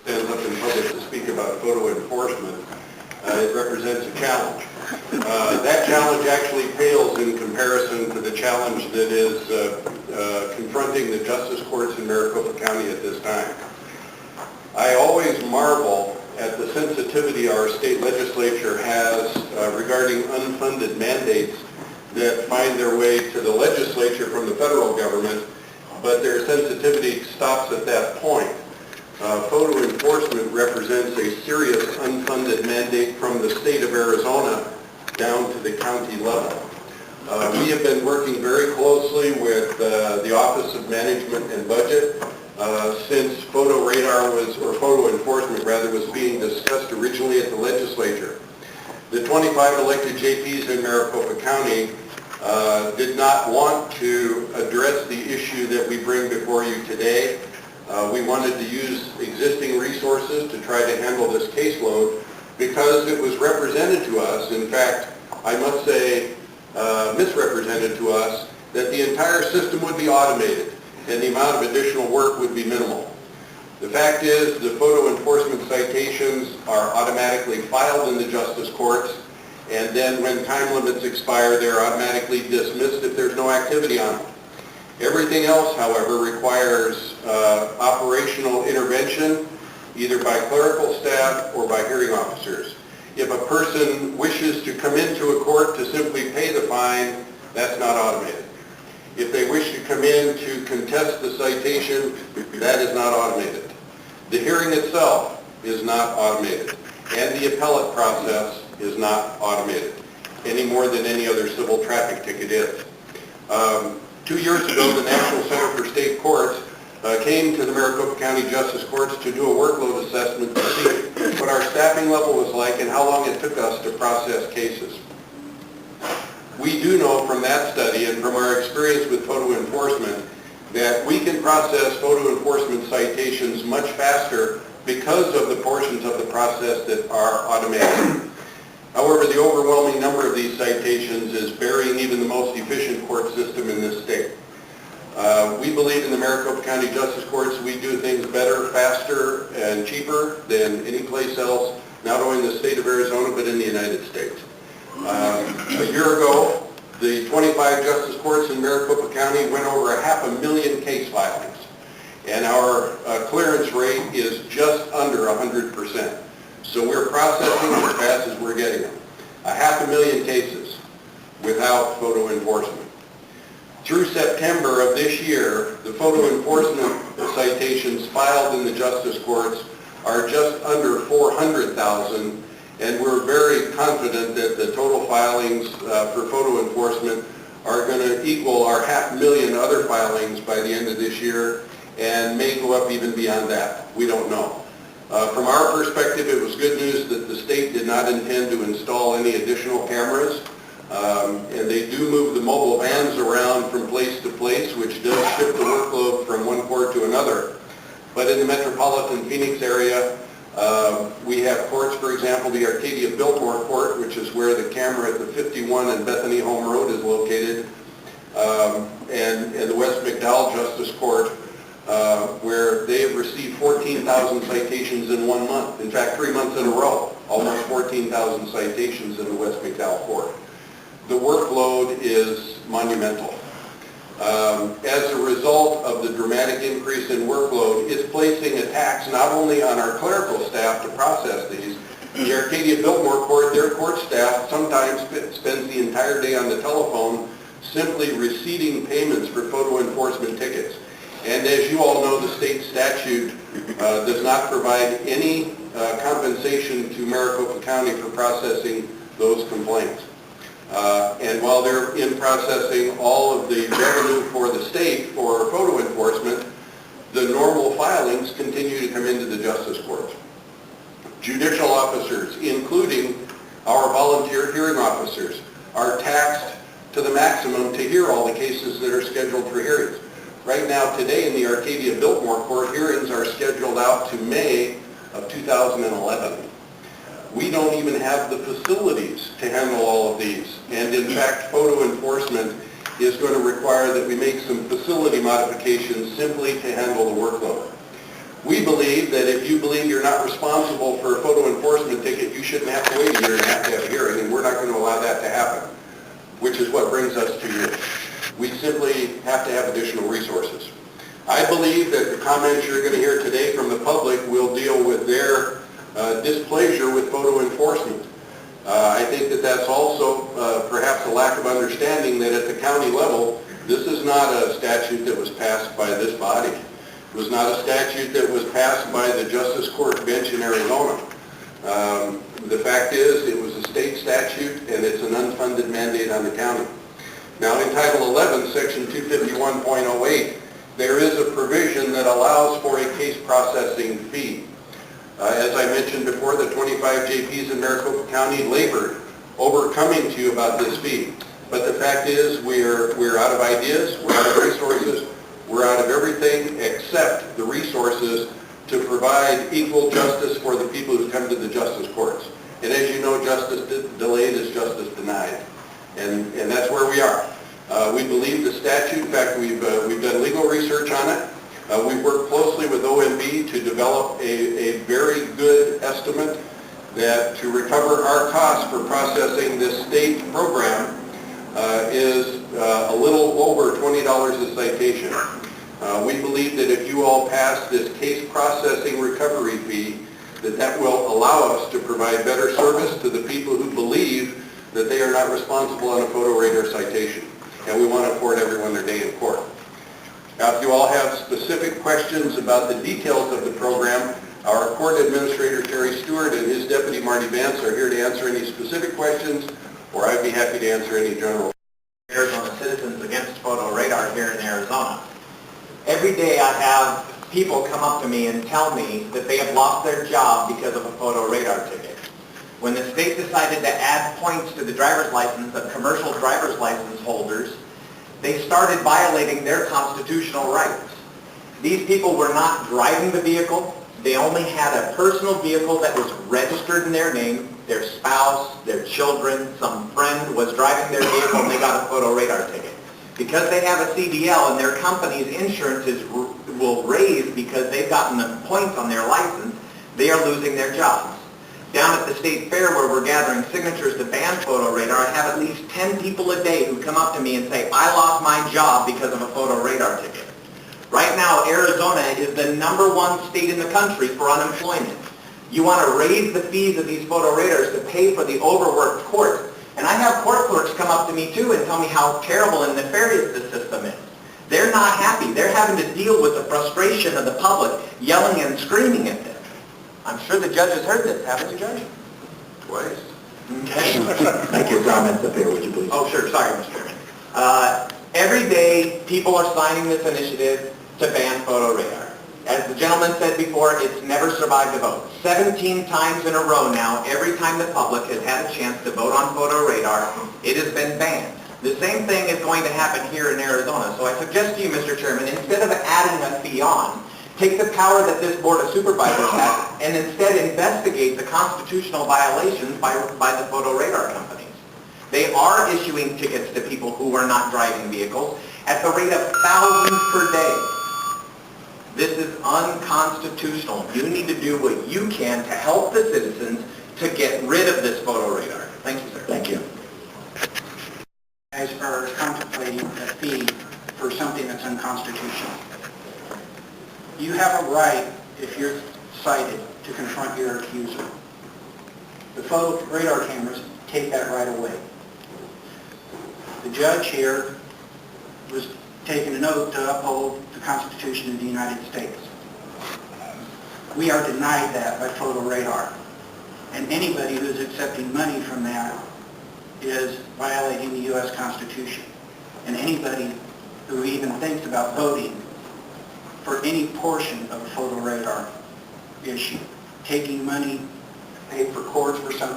stands up in public to speak about photo enforcement, it represents a challenge. That challenge actually pales in comparison to the challenge that is confronting the justice courts in Maricopa County at this time. I always marvel at the sensitivity our state legislature has regarding unfunded mandates that find their way to the legislature from the federal government, but their sensitivity stops at that point. Photo enforcement represents a serious unfunded mandate from the state of Arizona down to the county level. We have been working very closely with the Office of Management and Budget since photo radar was, or photo enforcement rather, was being discussed originally at the legislature. The 25 elected JPs in Maricopa County did not want to address the issue that we bring before you today. We wanted to use existing resources to try to handle this caseload because it was represented to us, in fact, I must say misrepresented to us, that the entire system would be automated and the amount of additional work would be minimal. The fact is the photo enforcement citations are automatically filed in the justice courts, and then when time limits expire, they're automatically dismissed if there's no activity on them. Everything else, however, requires operational intervention, either by clerical staff or by hearing officers. If a person wishes to come into a court to simply pay the fine, that's not automated. If they wish to come in to contest the citation, that is not automated. The hearing itself is not automated, and the appellate process is not automated, any more than any other civil traffic ticket is. 2 years ago, the National Center for State Courts came to the Maricopa County Justice Courts to do a workload assessment to see what our staffing level was like and how long it took us to process cases. We do know from that study and from our experience with photo enforcement that we can process photo enforcement citations much faster because of the portions of the process that are automated. However, the overwhelming number of these citations is burying even the most efficient court system in this state. We believe in the Maricopa County Justice Courts we do things better, faster, and cheaper than any place else, not only in the state of Arizona, but in the United States. A year ago, the 25 justice courts in Maricopa County went over 500,000 case filings, and our clearance rate is just under 100%. So we're processing as fast as we're getting them. 500,000 cases without photo enforcement. Through September of this year, the photo enforcement citations filed in the justice courts are just under 400,000, and we're very confident that the total filings for photo enforcement are going to equal our 500,000 other filings by the end of this year, and may go up even beyond that. We don't know. From our perspective, it was good news that the state did not intend to install any additional cameras, and they do move the mobile vans around from place to place, which does shift the workload from one court to another. But in the metropolitan Phoenix area, we have courts, for example, the Arcadia-Biltmore Court, which is where the camera at the 51 and Bethany Home Road is located, and the West McDowell Justice Court, where they have received 14,000 citations in 1 month. In fact, 3 months in a row, almost 14,000 citations in the West McDowell Court. The workload is monumental. As a result of the dramatic increase in workload, it's placing a tax not only on our clerical staff to process these. The Arcadia-Biltmore Court, their court staff sometimes spends the entire day on the telephone simply receiving payments for photo enforcement tickets. And as you all know, the state statute does not provide any compensation to Maricopa County for processing those complaints. And while they're in processing all of the revenue for the state for photo enforcement, the normal filings continue to come into the justice courts. Judicial officers, including our volunteer hearing officers, are taxed to the maximum to hear all the cases that are scheduled for hearings. Right now, today in the Arcadia-Biltmore Court, hearings are scheduled out to May of 2011. We don't even have the facilities to handle all of these. And in fact, photo enforcement is going to require that we make some facility modifications simply to handle the workload. We believe that if you believe you're not responsible for a photo enforcement ticket, you shouldn't have to wait a year and have to have a hearing, and we're not going to allow that to happen, which is what brings us to you. We simply have to have additional resources. I believe that the comments you're going to hear today from the public will deal with their displeasure with photo enforcement. I think that that's also perhaps a lack of understanding that at the county level, this is not a statute that was passed by this body. It was not a statute that was passed by the Justice Court bench in Arizona. The fact is, it was a state statute, and it's an unfunded mandate on the county. Now, in Title 11, Section 251.08, there is a provision that allows for a case processing fee. As I mentioned before, the 25 JPs in Maricopa County labored over coming to you about this fee. But the fact is, we're out of ideas, we're out of resources, we're out of everything except the resources to provide equal justice for the people who come to the justice courts. And as you know, justice delayed is justice denied. And that's where we are. We believe the statute, in fact, we've done legal research on it. We've worked closely with OMB to develop a very good estimate that to recover our costs for processing this state program is a little over $20 a citation. We believe that if you all pass this case processing recovery fee, that will allow us to provide better service to the people who believe that they are not responsible on a photo radar citation. And we want to afford everyone their day in court. Now, if you all have specific questions about the details of the program, our court administrator, Terry Stewart, and his deputy, Marty Vance, are here to answer any specific questions, or I'd be happy to answer any general. Arizona Citizens Against Photo Radar here in Arizona. Every day I have people come up to me and tell me that they have lost their job because of a photo radar ticket. When the state decided to add points to the driver's license of commercial driver's license holders, they started violating their constitutional rights. These people were not driving the vehicle. They only had a personal vehicle that was registered in their name. Their spouse, their children, some friend was driving their vehicle and they got a photo radar ticket. Because they have a CDL and their company's insurance will raise because they've gotten the points on their license, they are losing their jobs. Down at the state fair where we're gathering signatures to ban photo radar, I have at least 10 people a day who come up to me and say, I lost my job because of a photo radar ticket. Right now, Arizona is the #1 state in the country for unemployment. You want to raise the fees of these photo radars to pay for the overworked courts. And I have court clerks come up to me too and tell me how terrible and nefarious the system is. They're not happy. They're having to deal with the frustration of the public yelling and screaming at them. I'm sure the judge has heard this, haven't you, Judge? Twice. Okay. Make your comments up here, would you please? Oh, sure. Sorry, Mr. Chairman. Every day, people are signing this initiative to ban photo radar. As the gentleman said before, it's never survived a vote. 17 times in a row now, every time the public has had a chance to vote on photo radar, it has been banned. The same thing is going to happen here in Arizona. So I suggest to you, Mr. Chairman, instead of adding a fee on, take the power that this Board of Supervisors has and instead investigate the constitutional violations by the photo radar companies. They are issuing tickets to people who are not driving vehicles at the rate of thousands per day. This is unconstitutional. You need to do what you can to help the citizens to get rid of this photo radar. Thank you, sir. Thank you. Guys are contemplating a fee for something that's unconstitutional. You have a right, if you're cited, to confront your accuser. The photo radar cameras take that right away. The judge here was taking an oath to uphold the Constitution of the United States. We are denied that by photo radar. And anybody who's accepting money from that is violating the U.S. Constitution. And anybody who even thinks about voting for any portion of a photo radar issue, taking money paid for courts for some